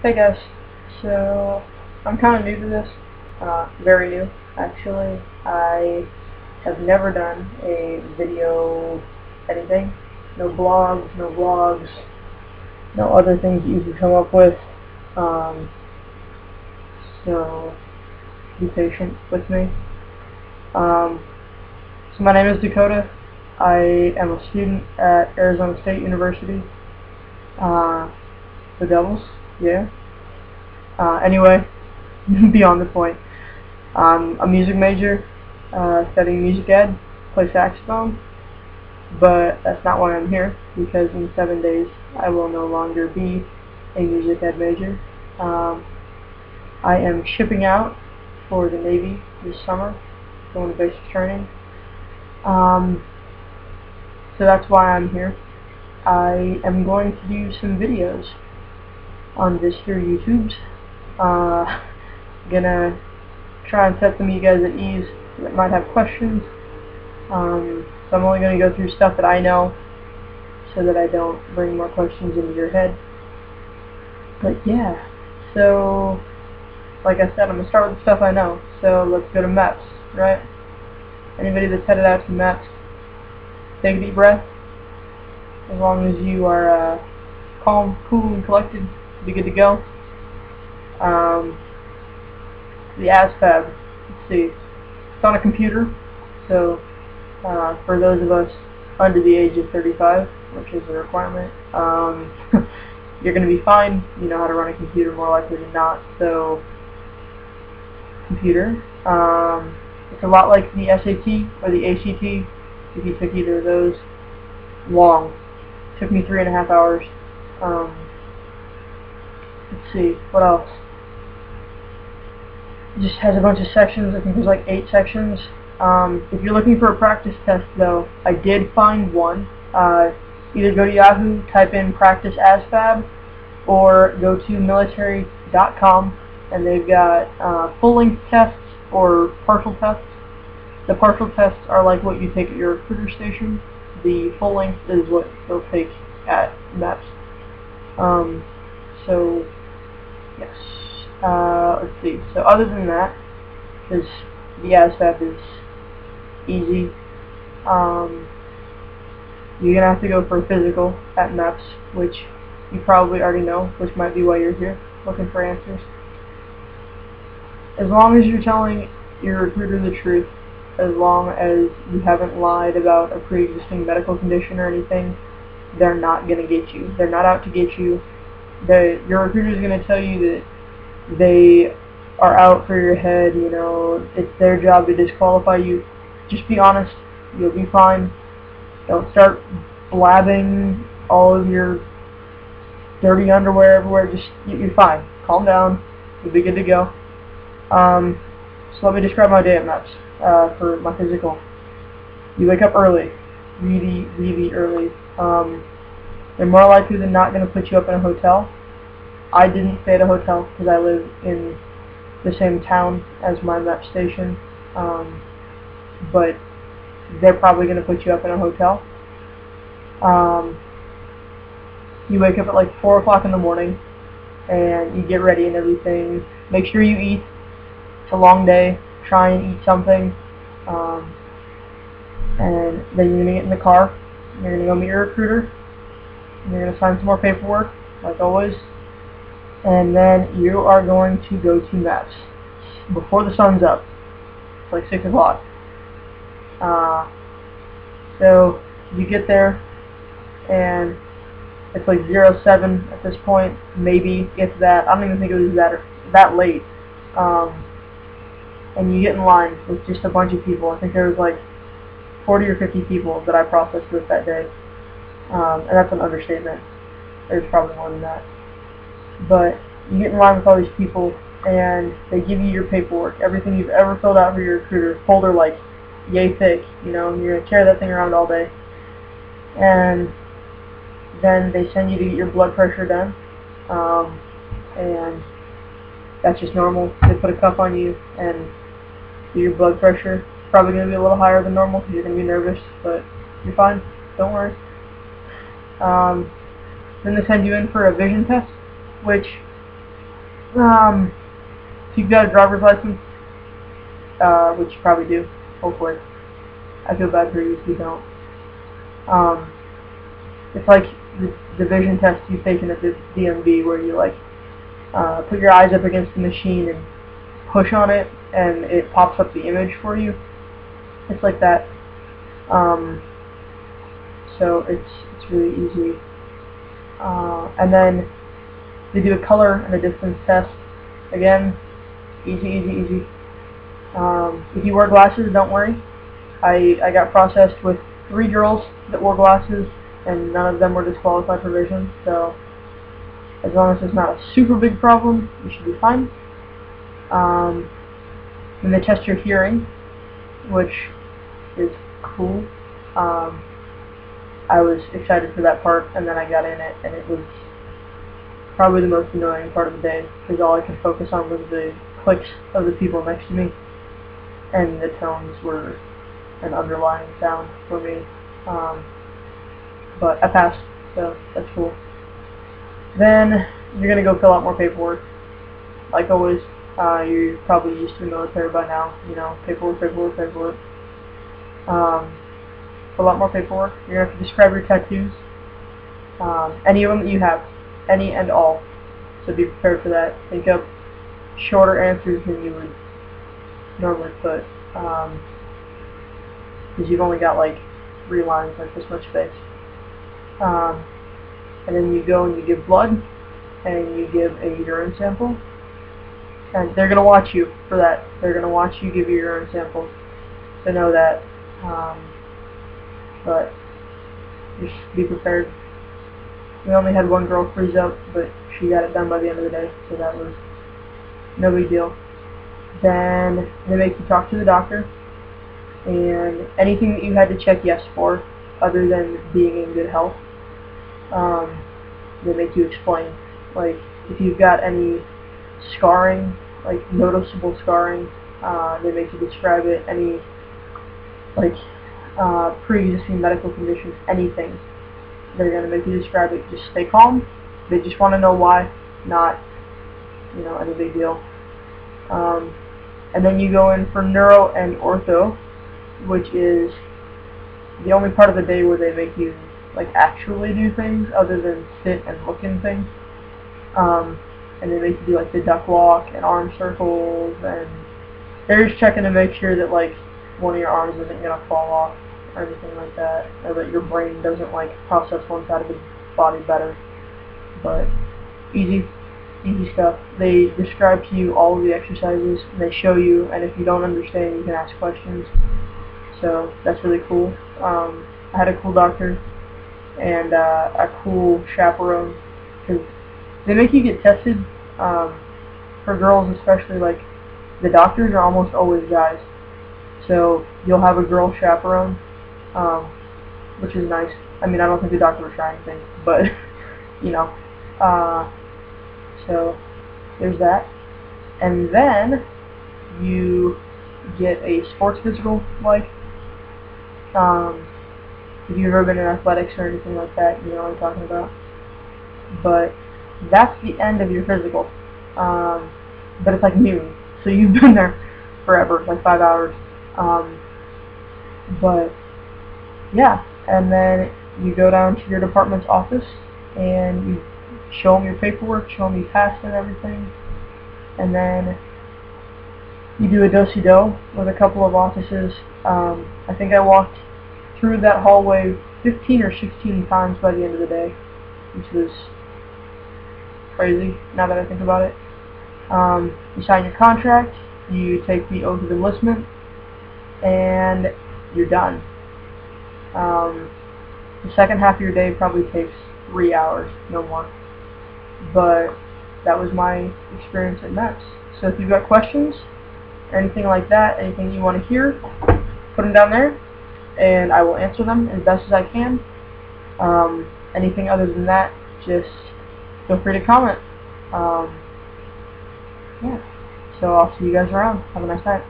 Hey guys, so I'm kind of new to this, very new actually. I have never done a video anything, no blogs, no vlogs, no other things that you can come up with, um, so be patient with me. So my name is Dakota. I am a student at Arizona State University, the Devils, yeah. Anyway, beyond the point. I'm a music major, studying music ed, play saxophone, but that's not why I'm here, because in 7 days I will no longer be a music ed major. I am shipping out for the Navy this summer, going to basic training. So that's why I'm here. I am going to do some videos on this here YouTube's. Gonna try and set some of you guys at ease that might have questions. So I'm only going to go through stuff that I know so that I don't bring more questions into your head. But yeah, so like I said, I'm going to start with the stuff I know. So let's go to MEPS, right? Anybody that's headed out to MEPS, take a deep breath. As long as you are calm, cool, and collected, you'll be good to go. The ASVAB, let's see, it's on a computer, so for those of us under the age of 35, which is a requirement, you're going to be fine. You know how to run a computer more likely than not. So computer, it's a lot like the SAT or the ACT. If you took either of those, long. It took me 3.5 hours. Let's see, what else? It just has a bunch of sections. I think there's like 8 sections. If you're looking for a practice test, though, I did find one. Either go to Yahoo, type in practice ASVAB, or go to military.com, and they've got full-length tests or partial tests. The partial tests are like what you take at your recruiter station. The full-length is what they'll take at MEPS. So, yes. Let's see. So other than that, because the ASVAB is easy, you're going to have to go for a physical at MEPS, which you probably already know, which might be why you're here, looking for answers. As long as you're telling your recruiter the truth, as long as you haven't lied about a pre-existing medical condition or anything, they're not going to get you. They're not out to get you. Your recruiter is going to tell you that they are out for your head, you know, it's their job to disqualify you. Just be honest, you'll be fine. Don't start blabbing all of your dirty underwear everywhere. Just, you're fine. Calm down. You'll be good to go. So let me describe my day at MEPS for my physical. You wake up early. Really, really early. They're more likely than not going to put you up in a hotel. I didn't stay at a hotel because I live in the same town as my MEPS station, but they're probably going to put you up in a hotel. You wake up at like 4 o'clock in the morning, and you get ready and everything. Make sure you eat. It's a long day. Try and eat something, and then you're going to get in the car. You're going to go meet your recruiter. And you're going to sign some more paperwork, like always. And then you are going to go to MEPS before the sun's up. It's like 6 o'clock. So you get there, and it's like 07 at this point, maybe if that. I don't even think it was that late. And you get in line with just a bunch of people. I think there was like 40 or 50 people that I processed with that day. And that's an understatement. There's probably more than that. But you get in line with all these people, and they give you your paperwork, everything you've ever filled out for your recruiter, folder like yay thick, you know, and you're going to carry that thing around all day. And then they send you to get your blood pressure done, and that's just normal. They put a cuff on you and do your blood pressure. It's probably going to be a little higher than normal because you're going to be nervous, but you're fine. Don't worry. Then they send you in for a vision test, which If you've got a driver's license, which you probably do, hopefully. I feel bad for you if you don't. It's like the vision test you've taken at the DMV, where you like put your eyes up against the machine and push on it, and it pops up the image for you. It's like that. So it's really easy. And then they do a color and a distance test. Again, easy. If you wear glasses, don't worry. I got processed with 3 girls that wore glasses, and none of them were disqualified for vision. So as long as it's not a super big problem, you should be fine. Then they test your hearing, which is cool. I was excited for that part, and then I got in it, and it was probably the most annoying part of the day, because all I could focus on was the clicks of the people next to me, and the tones were an underlying sound for me. But I passed, so that's cool. Then you're going to go fill out more paperwork. Like always, you're probably used to the military by now, you know, paperwork. Fill out more paperwork. You're going to have to describe your tattoos. Any of them that you have. Any and all. So be prepared for that. Think up shorter answers than you would normally put. Because you've only got like 3 lines, like this much space. And then you go and you give blood, and you give a urine sample. And they're going to watch you for that. They're going to watch you give your urine sample to know that. But just be prepared. We only had 1 girl freeze up, but she got it done by the end of the day, so that was no big deal. Then they make you talk to the doctor, and anything that you had to check yes for, other than being in good health, they make you explain. Like, if you've got any scarring, like noticeable scarring, they make you describe it. Any, like, pre-existing medical conditions, anything, they're going to make you describe it. Just stay calm. They just want to know why, not, you know, any big deal. And then you go in for neuro and ortho, which is the only part of the day where they make you like actually do things other than sit and look in things. And they make you do like the duck walk and arm circles, and they're just checking to make sure that like one of your arms isn't going to fall off or anything like that, or that your brain doesn't like process one side of the body better. But easy stuff. They describe to you all of the exercises, and they show you, and if you don't understand, you can ask questions. So that's really cool. I had a cool doctor and a cool chaperone, because they make you get tested. For girls especially, like, the doctors are almost always guys, so you'll have a girl chaperone, which is nice. I mean, I don't think the doctor was trying anything, but you know. So there's that. And then you get a sports physical, like, if you've ever been in athletics or anything like that, you know what I'm talking about. But that's the end of your physical. But it's like noon, so you've been there forever, like 5 hours. But yeah, and then you go down to your department's office and you show them your paperwork, show them you passed and everything, and then you do a do-si-do with a couple of offices. I think I walked through that hallway 15 or 16 times by the end of the day, which was crazy now that I think about it. You sign your contract, you take the oath of enlistment, and you're done. The second half of your day probably takes 3 hours, no more. But that was my experience at MEPS. So if you've got questions, or anything like that, anything you want to hear, put them down there, and I will answer them as best as I can. Anything other than that, just feel free to comment. Yeah. So I'll see you guys around. Have a nice night.